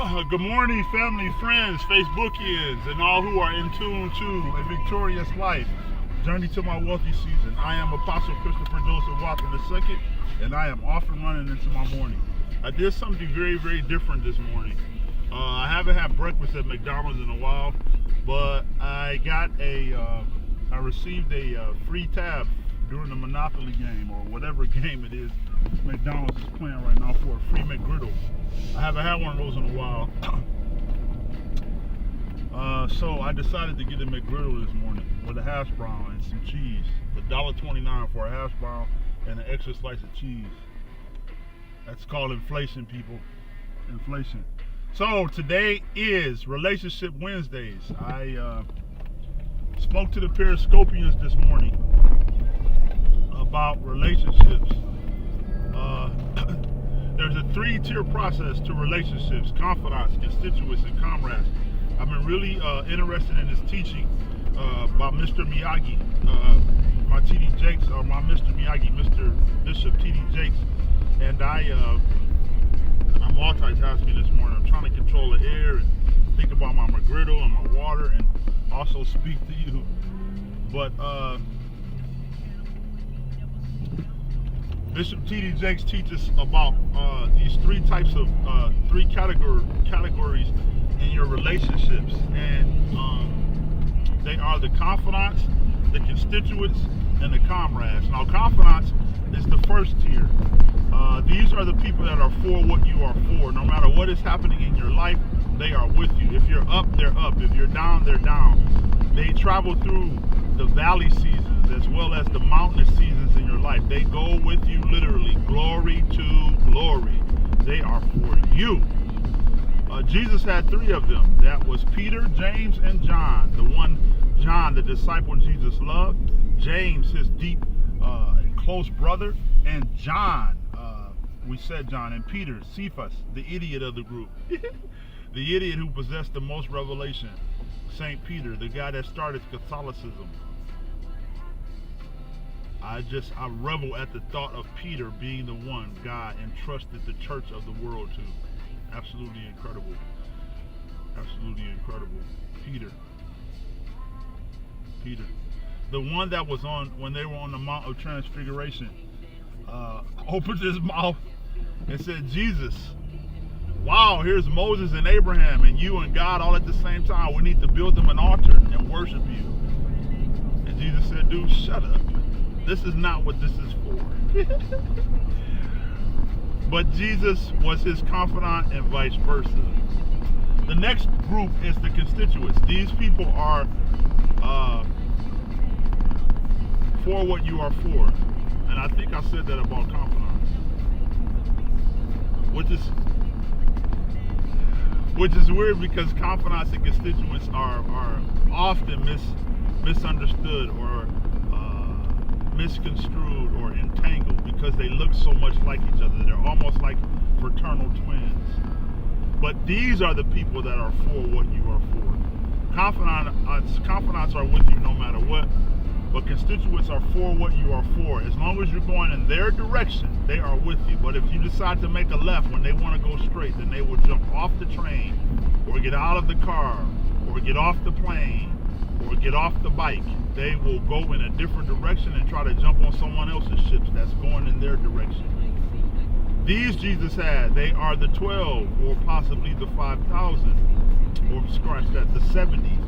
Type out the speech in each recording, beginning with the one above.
Good morning, family, friends, Facebookians, and all who are in tune to a victorious life. Journey to my wealthy season. I am Apostle Christopher Joseph Watson II, and I am off and running into my morning. I did something very, very different this morning. I haven't had breakfast at McDonald's in a while, but I received a free tab during the Monopoly game, or whatever game it is McDonald's is playing right now, for a free McGriddle. I haven't had one of those in a while. So I decided to get a McGriddle this morning with a hash brown and some cheese. $1.29 for a hash brown and an extra slice of cheese. That's called inflation, people. Inflation. So today is Relationship Wednesdays. I spoke to the Periscopians this morning about relationships. There's a 3-tier process to relationships: confidants, constituents, and comrades. I've been really interested in this teaching by Mr. Miyagi, my T.D. Jakes, or my Mr. Miyagi, Mr. Bishop T.D. Jakes. And I'm multitasking this morning. I'm trying to control the air and think about my McGriddle and my water, and also speak to you. But Bishop T.D. Jakes teaches about these 3 types of 3 categories in your relationships, and they are the confidants, the constituents, and the comrades. Now, confidants is the first tier. These are the people that are for what you are for. No matter what is happening in your life, they are with you. If you're up, they're up. If you're down, they're down. They travel through the valley seasons as well as the mountainous seasons in your life. They go with you literally, glory to glory. They are for you. Jesus had 3 of them. That was Peter, James, and John. The one, John, the disciple Jesus loved. James, his deep and close brother. And John, we said John. And Peter, Cephas, the idiot of the group. The idiot who possessed the most revelation. St. Peter, the guy that started Catholicism. I revel at the thought of Peter being the one God entrusted the church of the world to. Absolutely incredible. Absolutely incredible. Peter. The one that was on, when they were on the Mount of Transfiguration, opened his mouth and said, Jesus, wow, here's Moses and Abraham and you and God all at the same time. We need to build them an altar and worship you. And Jesus said, dude, shut up. This is not what this is for. But Jesus was his confidant and vice versa. The next group is the constituents. These people are for what you are for. And I think I said that about confidants. Which is weird, because confidants and constituents are often misunderstood or misconstrued or entangled, because they look so much like each other. They're almost like fraternal twins. But these are the people that are for what you are for. Confidants are with you no matter what, but constituents are for what you are for. As long as you're going in their direction, they are with you. But if you decide to make a left when they want to go straight, then they will jump off the train, or get out of the car, or get off the plane, or get off the bike. They will go in a different direction and try to jump on someone else's ships that's going in their direction. These Jesus had, they are the 12, or possibly the 5,000, or scratch that, the 70.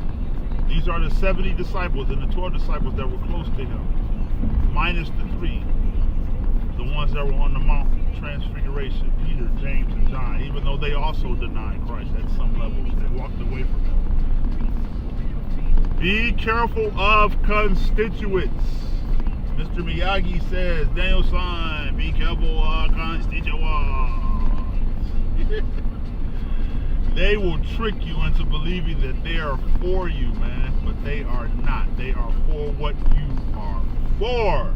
These are the 70 disciples and the 12 disciples that were close to him, minus the 3, the ones that were on the Mount Transfiguration, Peter, James, and John, even though they also denied Christ at some levels. They walked away from him. Be careful of constituents. Mr. Miyagi says, Daniel-san, be careful of constituents. They will trick you into believing that they are for you, man, but they are not. They are for what you are for.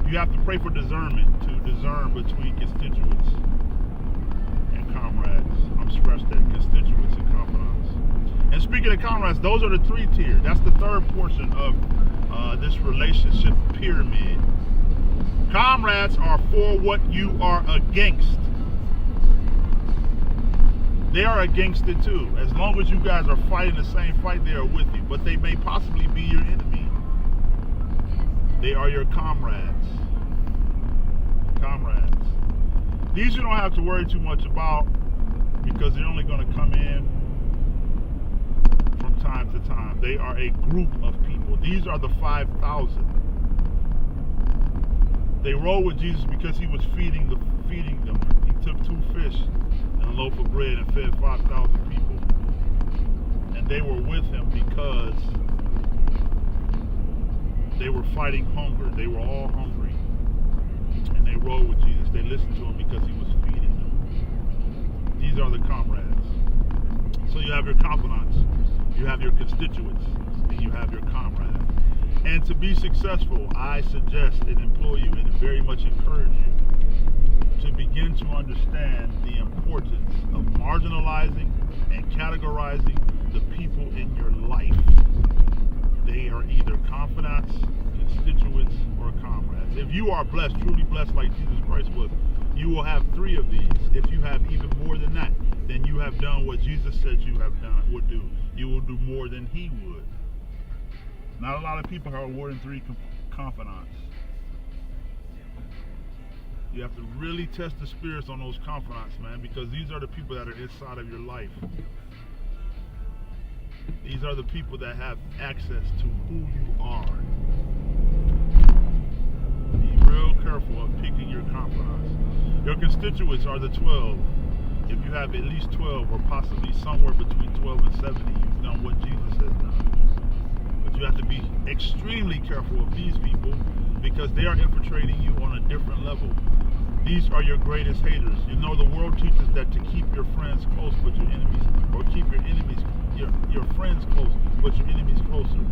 You have to pray for discernment to discern between constituents and comrades. I'm stressed that constituents and confidants. And speaking of comrades, those are the 3 tiers. That's the 3rd portion of this relationship pyramid. Comrades are for what you are against. They are against it too. As long as you guys are fighting the same fight, they are with you. But they may possibly be your enemy. They are your comrades. Comrades. These you don't have to worry too much about because they're only going to come in from time to time. They are a group of people. These are the 5,000. They rolled with Jesus because he was feeding them. He took 2 fish and a loaf of bread and fed 5,000 people. And they were with him because they were fighting hunger. They were all hungry. And they rolled with Jesus. They listened to him because he was feeding them. These are the comrades. So you have your confidants, you have your constituents, and you have your comrades. And to be successful, I suggest and implore you and very much encourage you to begin to understand the importance of marginalizing and categorizing the people in your life. They are either confidants, constituents, or comrades. If you are blessed, truly blessed like Jesus Christ was, you will have 3 of these. If you have even more than that, then you have done what Jesus said you would do. You will do more than he would. Not a lot of people are awarding 3 confidants. You have to really test the spirits on those confidants, man, because these are the people that are inside of your life. These are the people that have access to who you are. Be real careful of picking your confidants. Your constituents are the 12. If you have at least 12 or possibly somewhere between 12 and 70, you've done what Jesus has done. But you have to be extremely careful of these people because they are infiltrating you on a different level. These are your greatest haters. You know, the world teaches that to keep your friends close but your enemies, or keep your enemies, your friends close but your enemies closer.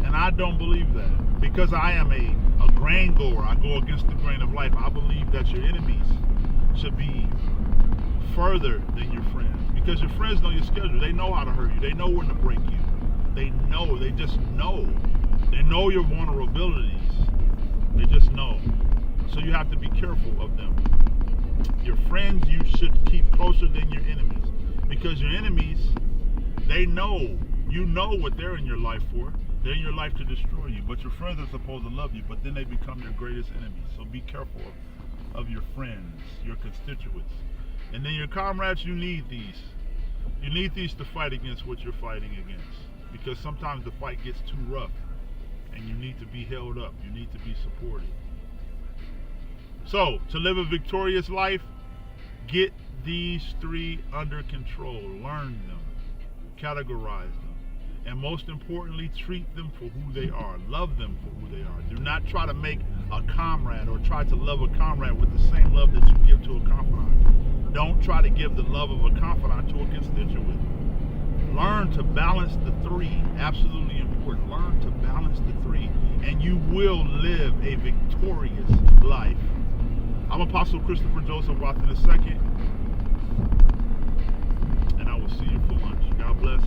And I don't believe that. Because I am a grain goer, I go against the grain of life. I believe that your enemies should be further than your friends. Because your friends know your schedule. They know how to hurt you. They know when to break you. They know. They just know. They know your vulnerabilities. They just know. So you have to be careful of them. Your friends you should keep closer than your enemies. Because your enemies, they know. You know what they're in your life for. They're in your life to destroy you. But your friends are supposed to love you. But then they become your greatest enemies. So be careful of your friends, your constituents. And then your comrades, you need these. You need these to fight against what you're fighting against. Because sometimes the fight gets too rough. And you need to be held up. You need to be supported. So, to live a victorious life, get these 3 under control. Learn them. Categorize them. And most importantly, treat them for who they are. Love them for who they are. Do not try to make a comrade or try to love a comrade with the same love that you give to a confidant. Don't try to give the love of a confidant to a constituent. Learn to balance the 3. Absolutely important. Learn to balance the 3. And you will live a victorious life. I'm Apostle Christopher Joseph Watson II. And I will see you for lunch. God bless.